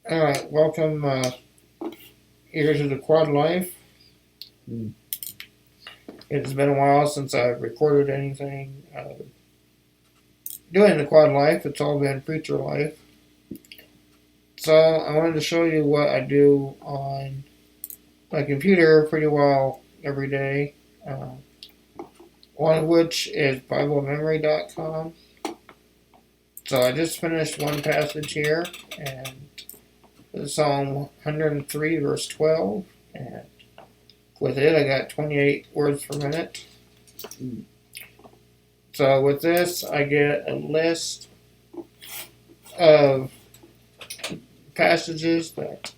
Alright, welcome here to the Quad Life. It's been a while since I've recorded anything doing the Quad Life. It's all been Preacher Life. So I wanted to show you what I do on my computer pretty well every day. One of which is BibleMemory.com. So I just finished one passage here, and it's Psalm 103, verse 12, and with it I got 28 words per minute. So with this I get a list of passages that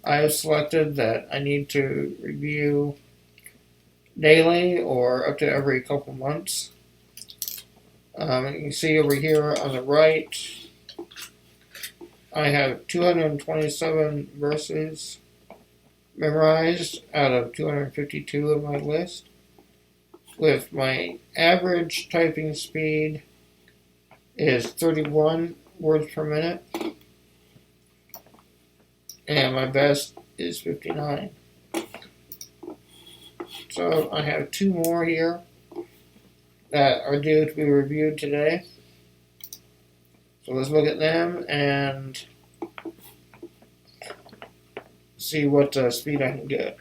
I have selected that I need to review daily or up to every couple months. You can see over here on the right I have 227 verses memorized out of 252 of my list, with my average typing speed is 31 words per minute, and my best is 59. So I have two more here that are due to be reviewed today. So let's look at them and see what speed I can get.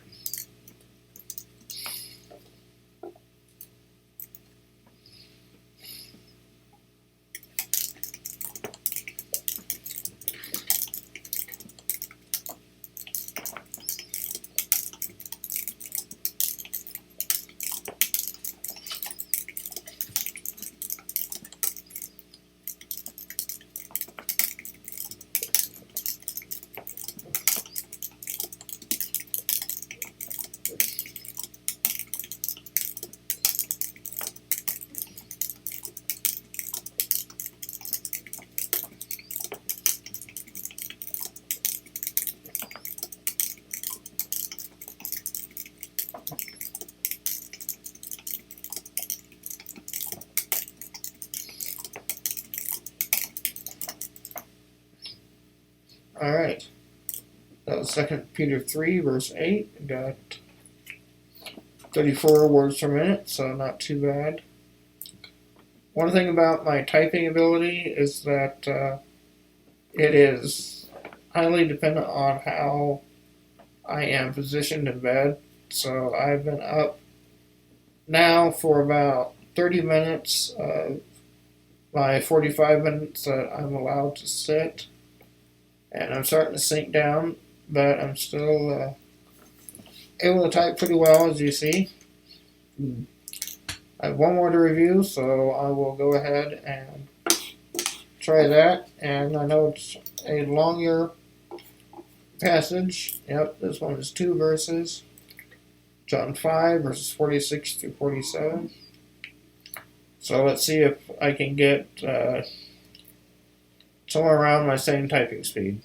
Alright, that was 2 Peter 3, verse 8. I got 34 words per minute, so not too bad. One thing about my typing ability is that it is highly dependent on how I am positioned in bed. So I've been up now for about 30 minutes of my 45 minutes that I'm allowed to sit. And I'm starting to sink down, but I'm still able to type pretty well, as you see. I have one more to review, so I will go ahead and try that. And I know it's a longer passage. Yep, this one is 2 verses. John 5, verses 46 through 47. So let's see if I can get somewhere around my same typing speed.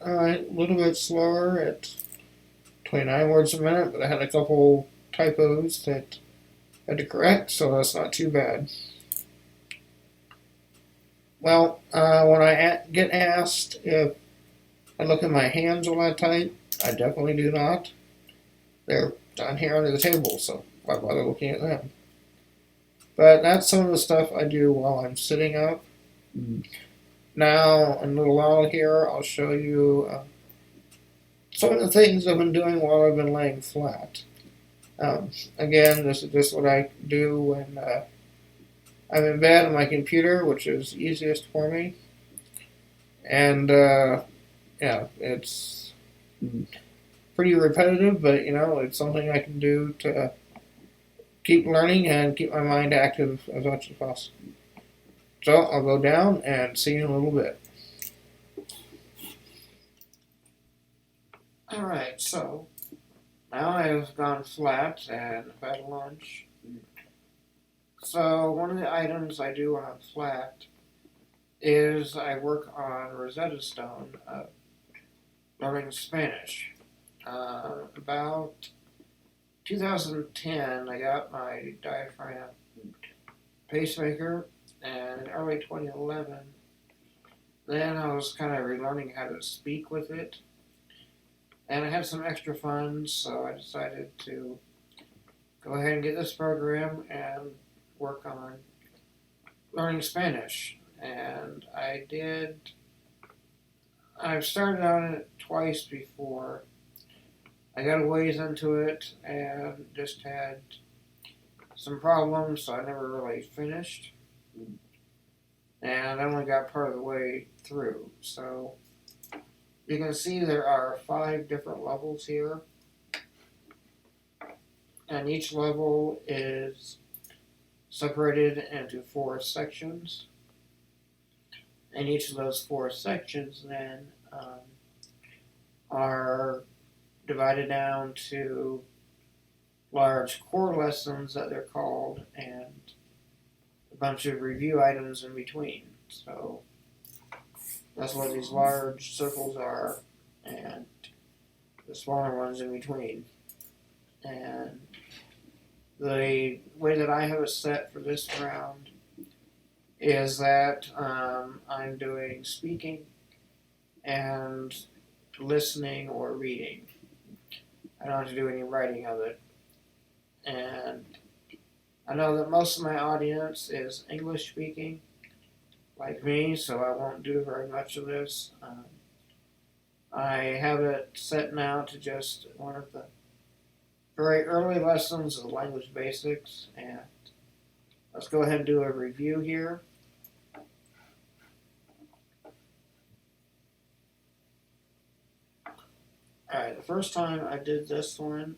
Alright, a little bit slower at 29 words a minute, but I had a couple typos that I had to correct, so that's not too bad. Well, when I get asked if I look at my hands when I type, I definitely do not. They're down here under the table, so why bother looking at them? But that's some of the stuff I do while I'm sitting up. Now, in a little while here, I'll show you some of the things I've been doing while I've been laying flat. Again, this is just what I do when I'm in bed on my computer, which is easiest for me. And, yeah, it's pretty repetitive, but, you know, it's something I can do to keep learning and keep my mind active as much as possible. So I'll go down and see you in a little bit. Alright, so now I've gone flat and I've had lunch. So one of the items I do when I'm flat is I work on Rosetta Stone, learning Spanish. About 2010, I got my diaphragm pacemaker, and in early 2011, then I was kind of relearning how to speak with it. And I had some extra funds, so I decided to go ahead and get this program and work on learning Spanish. And I've started on it twice before. I got a ways into it and just had some problems, so I never really finished. And I only got part of the way through. So you can see there are 5 different levels here, and each level is separated into 4 sections. And each of those 4 sections then are divided down to large core lessons that they're called, and a bunch of review items in between. So that's what these large circles are, and the smaller ones in between. And the way that I have it set for this round is that I'm doing speaking and listening or reading. I don't have to do any writing of it. And I know that most of my audience is English speaking, like me, so I won't do very much of this. I have it set now to just one of the very early lessons of language basics, and let's go ahead and do a review here. Alright, the first time I did this one,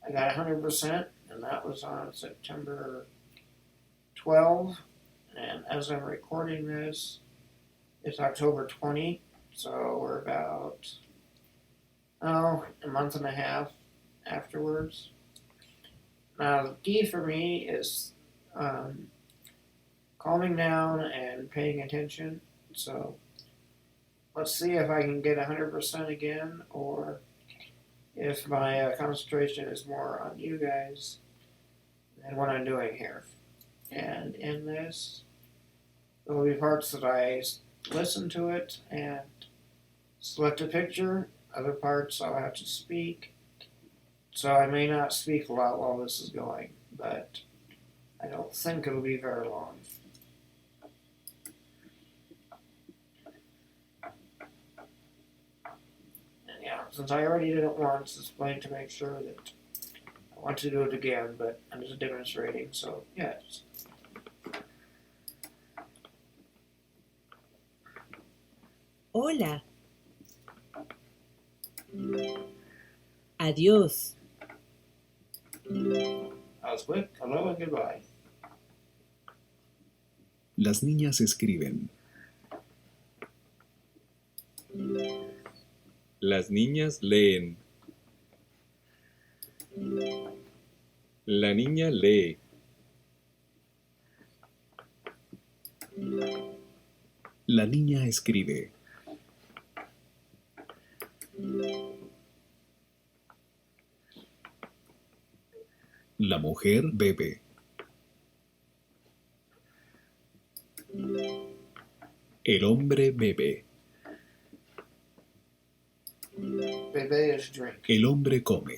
I got 100%, and that was on September 12. And as I'm recording this, it's October 20, so we're about, a month and a half afterwards. Now, the key for me is calming down and paying attention. So let's see if I can get 100% again, or if my concentration is more on you guys than what I'm doing here. And in this, there will be parts that I listen to it and select a picture. Other parts I'll have to speak. So I may not speak a lot while this is going, but I don't think it'll be very long. And yeah, since I already did it once, it's plain to make sure that I want to do it again, but I'm just demonstrating, so yes. Hola. Adiós. That was quick. Hello and goodbye. Las niñas escriben. Las niñas leen. La niña lee. La niña escribe. La mujer bebe. El hombre bebe. Bebe is drink. El hombre come.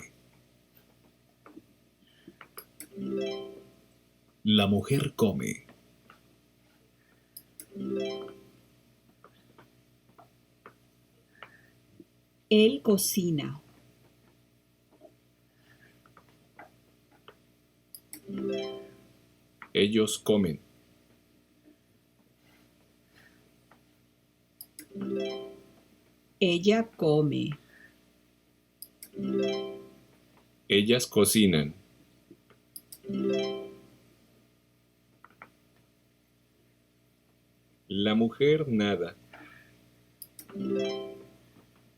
La mujer come. Él cocina. Ellos comen. Ella come. Ellas cocinan. La mujer nada.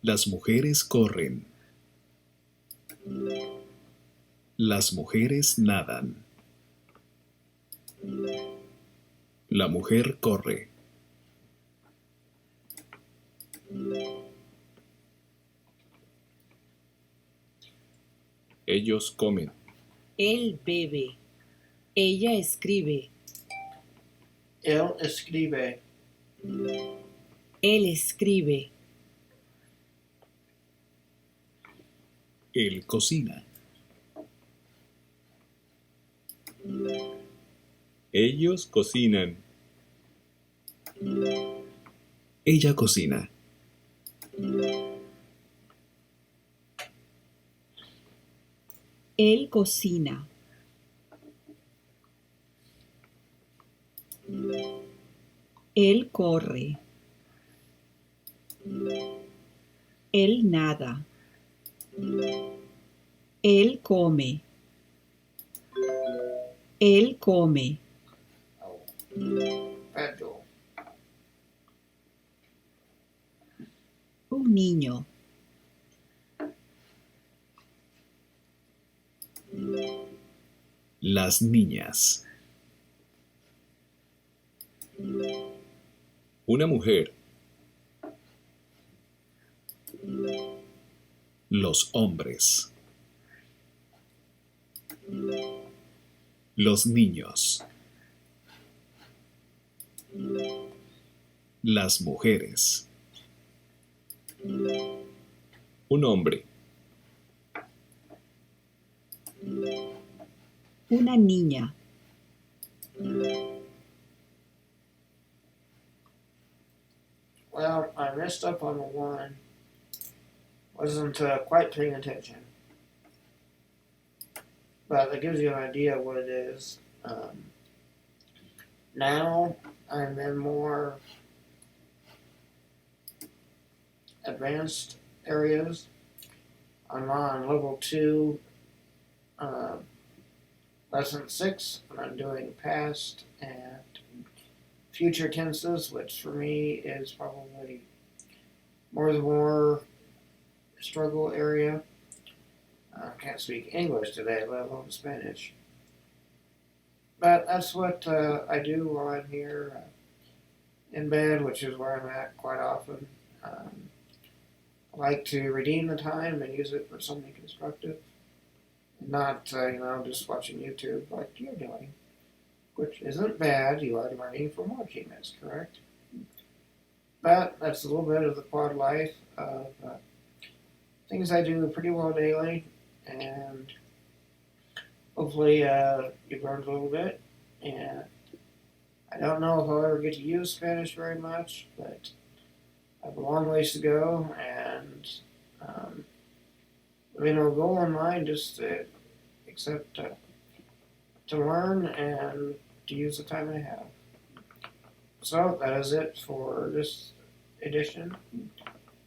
Las mujeres corren. Las mujeres nadan. La mujer corre. Ellos comen. Él bebe. Ella escribe. Él escribe. Él escribe. Él cocina. Ellos cocinan. Ella cocina. Él cocina. Él corre. Él nada. Él come. Él come. Oh. Bad Joel. Un niño. Las niñas. Una mujer. Los hombres. Los niños. Las mujeres. Un hombre. Una niña. Well, I messed up on the one. Wasn't quite paying attention. But that gives you an idea of what it is. Now I'm in more advanced areas. I'm on level 2, lesson 6, and I'm doing past and future tenses, which for me is probably more struggle area. I can't speak English today, let alone Spanish. But that's what I do while I'm here in bed, which is where I'm at quite often. I like to redeem the time and use it for something constructive. Not, just watching YouTube like you're doing, which isn't bad. You are learning from watching this, correct? But that's a little bit of the quad life of things I do pretty well daily, and hopefully you've learned a little bit. And I don't know if I'll ever get to use Spanish very much, but I have a long ways to go, and no goal in mind, just except to learn and to use the time I have. So that is it for this edition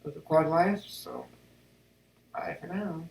of the Quad Life. So bye for now.